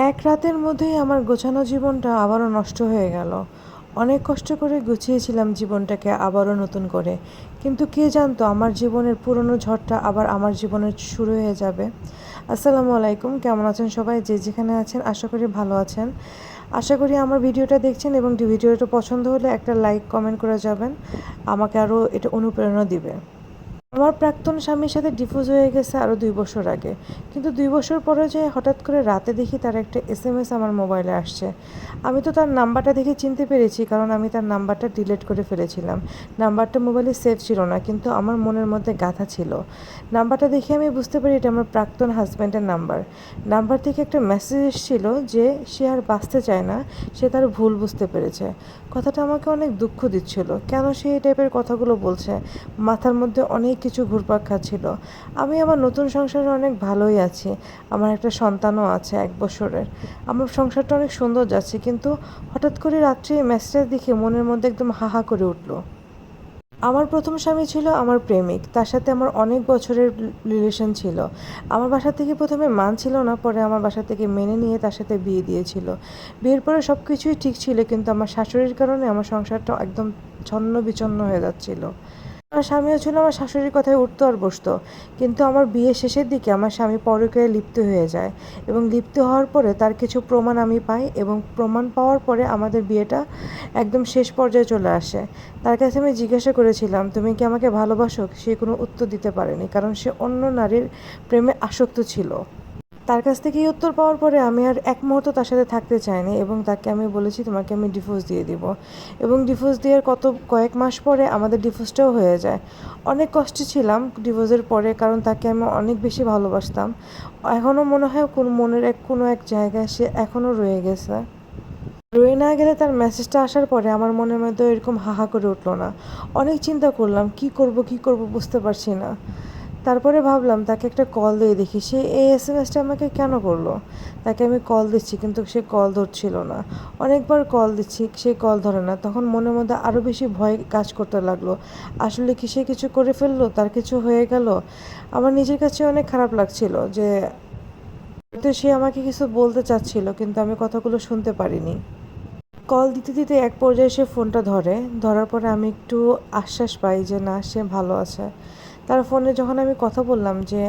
এক রাতের মধ্যেই আমার গোছানো জীবনটা আবারও নষ্ট হয়ে গেল। অনেক কষ্ট করে গুছিয়েছিলাম জীবনটাকে আবারও নতুন করে। কিন্তু কে জানতো আমার জীবনের পুরনো ঝড়টা আবার আমার জীবনে শুরু হয়ে যাবে। আসসালামু আলাইকুম, কেমন আছেন সবাই? যে যেখানে আছেন আশা করি ভালো আছেন। আশা করি আমার ভিডিওটা দেখছেন এবং ভিডিওটা পছন্দ হলে একটা লাইক কমেন্ট করে যাবেন, আমাকে আরও এটা অনুপ্রেরণা দিবে। আমার প্রাক্তন স্বামীর সাথে ডিভোর্স হয়ে গেছে আরও 2 বছর আগে। কিন্তু 2 বছর পরে যে হঠাৎ করে রাতে দেখি তার একটা এসএমএস আমার মোবাইলে আসছে। আমি তো তার নাম্বারটা দেখে চিনতে পেরেছি, কারণ আমি তার নাম্বারটা ডিলিট করে ফেলেছিলাম। নাম্বারটা মোবাইলে সেভ ছিল না, কিন্তু আমার মনের মধ্যে গাঁথা ছিল। নাম্বারটা দেখে আমি বুঝতে পারি এটা আমার প্রাক্তন হাজব্যান্ডের নাম্বার। নাম্বার থেকে একটা মেসেজ এসেছিল যে সে আর বাঁচতে চায় না, সে তার ভুল বুঝতে পেরেছে। কথাটা আমাকে অনেক দুঃখ দিচ্ছিল। কেন সে এই টাইপের কথাগুলো বলছে? মাথার মধ্যে অনেক কিছু ঘুরপাক খাচ্ছিল। আমি আমার নতুন সংসারে অনেক ভালোই আছি। আমার একটা সন্তানও আছে 1 বছরের। আমার সংসারটা অনেক সুন্দর যাচ্ছে, কিন্তু হঠাৎ করে রাত্রে এই মেসেজটা দেখে মনের মধ্যে একদম হা হা করে উঠল। আমার প্রথম স্বামী ছিল আমার প্রেমিক। তার সাথে আমার অনেক বছরের রিলেশন ছিল। আমার বাসা থেকে প্রথমে মানছিল না, পরে আমার বাসা থেকে মেনে নিয়ে তার সাথে বিয়ে দিয়েছিল। বিয়ের পরে সব কিছুই ঠিক ছিল, কিন্তু আমার শাশুড়ির কারণে আমার সংসারটা একদম ছন্ন বিচ্ছন্ন হয়ে যাচ্ছিল। আমার স্বামীও ছিল আমার শাশুড়ির কথায় উঠতো আর বসতো। কিন্তু আমার বিয়ের শেষের দিকে আমার স্বামী পরকীয়ায় লিপ্ত হয়ে যায়, এবং লিপ্ত হওয়ার পরে তার কিছু প্রমাণ আমি পাই, এবং প্রমাণ পাওয়ার পরে আমাদের বিয়েটা একদম শেষ পর্যায়ে চলে আসে। তার কাছে আমি জিজ্ঞাসা করেছিলাম, তুমি কি আমাকে ভালোবাসো? সে কোনো উত্তর দিতে পারেনি, কারণ সে অন্য নারীর প্রেমে আসক্ত ছিল। তার কাছ থেকে এই উত্তর পাওয়ার পরে আমি আর এক মুহূর্ত তার সাথে থাকতে চাইনি, এবং তাকে আমি বলেছি তোমাকে আমি ডিভোর্স দিয়ে দিব। এবং ডিভোর্স দেওয়ার কয়েক মাস পরে আমাদের ডিভোর্সটাও হয়ে যায়। অনেক কষ্টে ছিলাম ডিভোর্সের পরে, কারণ তাকে আমি অনেক বেশি ভালোবাসতাম। এখনও মনে হয় মনের কোনো এক জায়গায় সে এখনও রয়ে গেছে। রয়ে না গেলে তার মেসেজটা আসার পরে আমার মনের মধ্যে এরকম হাহা করে উঠলো না। অনেক চিন্তা করলাম, কি করব বুঝতে পারছি না। তারপরে ভাবলাম তাকে একটা কল দিয়ে দেখি, সে এই এসএমএসটা আমাকে কেন করলো। তাকে আমি কল দিচ্ছি, কিন্তু সে কল ধরছিল না। অনেকবার কল দিচ্ছি, সে কল ধরে না। তখন মনের মধ্যে আরও বেশি ভয় কাজ করতে লাগলো। আসলে কি সে কিছু করে ফেললো, তার কিছু হয়ে গেল? আমার নিজের কাছে অনেক খারাপ লাগছিল যে হয়তো সে আমাকে কিছু বলতে চাচ্ছিল, কিন্তু আমি কথাগুলো শুনতে পারিনি। কল দিতে দিতে এক পর্যায়ে সে ফোনটা ধরে। ধরার পরে আমি একটু আশ্বাস পাই যে না, সে ভালো আছে। তার ফোনে যখন আমি কথা বললাম যে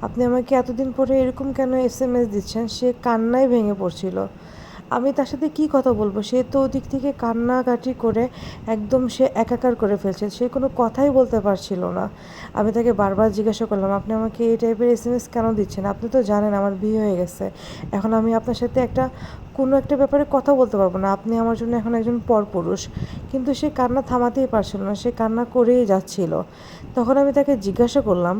আপনি আমাকে এতদিন পরে এরকম কেন এসএমএস দিচ্ছেন, সে কান্নায় ভেঙে পড়ছিল। আমি তার সাথে কী কথা বলবো? সে তো ওদিক থেকে কান্নাকাটি করে একদম সে একাকার করে ফেলছে। সে কোনো কথাই বলতে পারছিল না। আমি তাকে বারবার জিজ্ঞাসা করলাম, আপনি আমাকে এই টাইপের এসএমএস কেন দিচ্ছেন? আপনি তো জানেন আমার বিয়ে হয়ে গেছে। এখন আমি আপনার সাথে কোনো একটা ব্যাপারে কথা বলতে পারবো না। আপনি আমার জন্য এখন একজন পরপুরুষ। কিন্তু সে কান্না থামাতেই পারছিল না, সে কান্না করেই যাচ্ছিল। তখন আমি তাকে জিজ্ঞাসা করলাম,